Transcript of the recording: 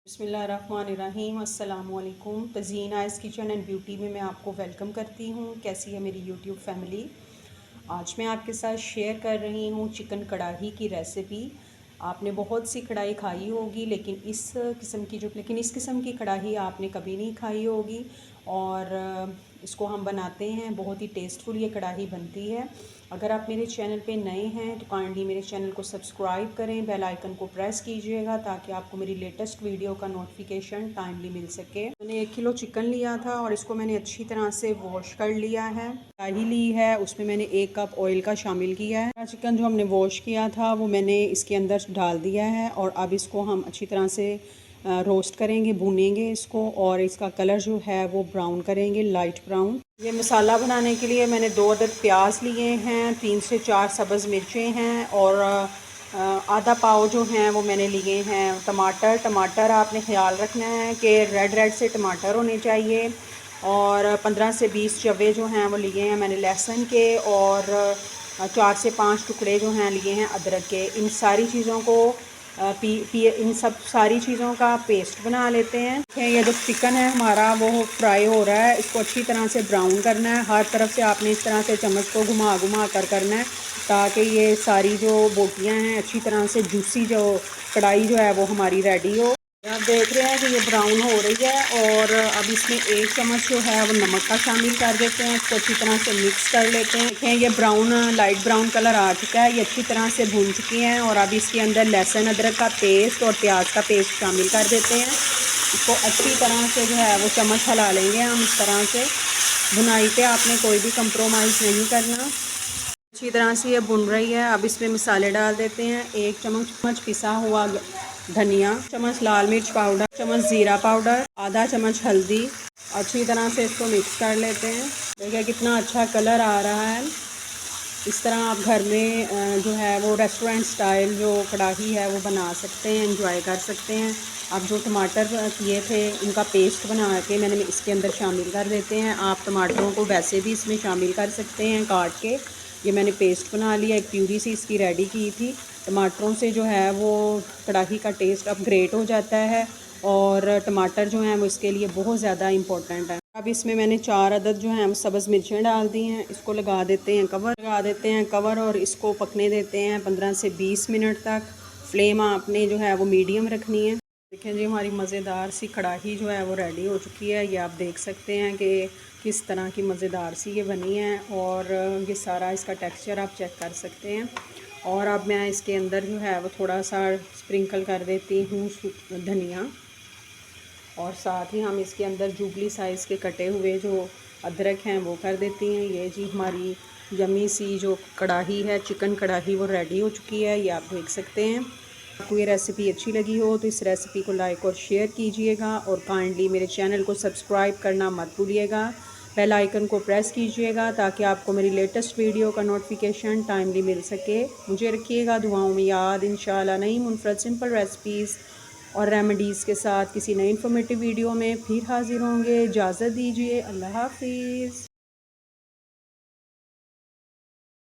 बिस्मिल्लाहिर्रहमानिर्रहीम अस्सलामुअलैकुम। Tazeen eyes kitchen and beauty में मैं आपको वेलकम करती हूँ। कैसी है मेरी यूट्यूब फैमिली। आज मैं आपके साथ शेयर कर रही हूँ चिकन कढ़ाई की रेसिपी। आपने बहुत सी कढ़ाई खाई होगी लेकिन इस किस्म की कढ़ाई आपने कभी नहीं खाई होगी। और इसको हम बनाते हैं, बहुत ही टेस्टफुल ये कढ़ाई बनती है। अगर आप मेरे चैनल पे नए हैं तो काइंडली मेरे चैनल को सब्सक्राइब करें, बेल आइकन को प्रेस कीजिएगा ताकि आपको मेरी लेटेस्ट वीडियो का नोटिफिकेशन टाइमली मिल सके। मैंने 1 किलो चिकन लिया था और इसको मैंने अच्छी तरह से वॉश कर लिया है। कढ़ाई ली है, उसमें मैंने 1 कप ऑयल का शामिल किया है। चिकन जो हमने वॉश किया था वो मैंने इसके अंदर डाल दिया है और अब इसको हम अच्छी तरह से रोस्ट करेंगे, भूनेंगे इसको और इसका कलर जो है वो ब्राउन करेंगे, लाइट ब्राउन। ये मसाला बनाने के लिए मैंने 2 अदद प्याज लिए हैं, 3 से 4 सब्ज़ मिर्चें हैं और आधा पाव जो हैं वो मैंने लिए हैं टमाटर आपने ख्याल रखना है कि रेड से टमाटर होने चाहिए। और 15 से 20 चवे जो हैं वो लिए हैं मैंने लहसुन के और 4 से 5 टुकड़े जो हैं लिए हैं अदरक के। इन सारी चीज़ों को इन सब सारी चीज़ों का पेस्ट बना लेते हैं। ये जो चिकन है हमारा वो फ्राई हो रहा है, इसको अच्छी तरह से ब्राउन करना है। हर तरफ से आपने इस तरह से चम्मच को घुमा घुमा कर करना है ताकि ये सारी जो बोटियां हैं अच्छी तरह से जूसी जो कढ़ाई जो है वो हमारी रेडी हो। आप देख रहे हैं कि ये ब्राउन हो रही है और अब इसमें 1 चम्मच जो है वो नमक का शामिल कर देते हैं। इसको अच्छी तरह से मिक्स कर लेते हैं। देखें ये लाइट ब्राउन कलर आ चुका है, ये अच्छी तरह से भून चुकी हैं। और अब इसके अंदर लहसुन अदरक का पेस्ट और प्याज का पेस्ट शामिल कर देते हैं। इसको अच्छी तरह से जो है वो चम्मच हिला लेंगे हम इस तरह से। भुनाई पे आपने कोई भी कंप्रोमाइज़ नहीं करना। अच्छी तरह से ये भुन रही है। अब इसमें मसाले डाल देते हैं। 1 चम्मच पिसा हुआ धनिया, चम्मच लाल मिर्च पाउडर, चम्मच ज़ीरा पाउडर, आधा चम्मच हल्दी। अच्छी तरह से इसको मिक्स कर लेते हैं। देखिए कितना अच्छा कलर आ रहा है। इस तरह आप घर में जो है वो रेस्टोरेंट स्टाइल जो कढ़ाई है वो बना सकते हैं, एंजॉय कर सकते हैं। अब जो टमाटर किए थे उनका पेस्ट बना के मैंने इसके अंदर शामिल कर देते हैं। आप टमाटरों को वैसे भी इसमें शामिल कर सकते हैं काट के। ये मैंने पेस्ट बना लिया, एक प्यूरी सी इसकी रेडी की थी। टमाटरों से जो है वो कढ़ाई का टेस्ट अपग्रेड हो जाता है और टमाटर जो हैं वो इसके लिए बहुत ज़्यादा इम्पोर्टेंट है। अब इसमें मैंने 4 अदद जो हैं सब्ज़ मिर्चें डाल दी हैं। इसको लगा देते हैं कवर और इसको पकने देते हैं 15 से 20 मिनट तक। फ्लेम आपने जो है वो मीडियम रखनी है। देखें जी हमारी मज़ेदार सी कढ़ाई जो है वो रेडी हो चुकी है। ये आप देख सकते हैं कि किस तरह की मज़ेदार सी ये बनी है और ये सारा इसका टेक्सचर आप चेक कर सकते हैं। और अब मैं इसके अंदर जो है वो थोड़ा सा स्प्रिंकल कर देती हूँ धनिया और साथ ही हम इसके अंदर जुबली साइज़ के कटे हुए जो अदरक हैं वो कर देती हैं। ये जी हमारी यम्मी सी जो कढ़ाई है, चिकन कढ़ाई, वो रेडी हो चुकी है। ये आप देख सकते हैं। आपको ये रेसिपी अच्छी लगी हो तो इस रेसिपी को लाइक और शेयर कीजिएगा और काइंडली मेरे चैनल को सब्सक्राइब करना मत भूलिएगा। बेल आइकन को प्रेस कीजिएगा ताकि आपको मेरी लेटेस्ट वीडियो का नोटिफिकेशन टाइमली मिल सके। मुझे रखिएगा दुआओं में याद। इंशाल्लाह नई मुनफरद सिंपल रेसिपीज़ और रेमेडीज़ के साथ किसी नई इन्फॉर्मेटिव वीडियो में फिर हाज़िर होंगे। इजाज़त दीजिए। अल्लाह हाफिज़।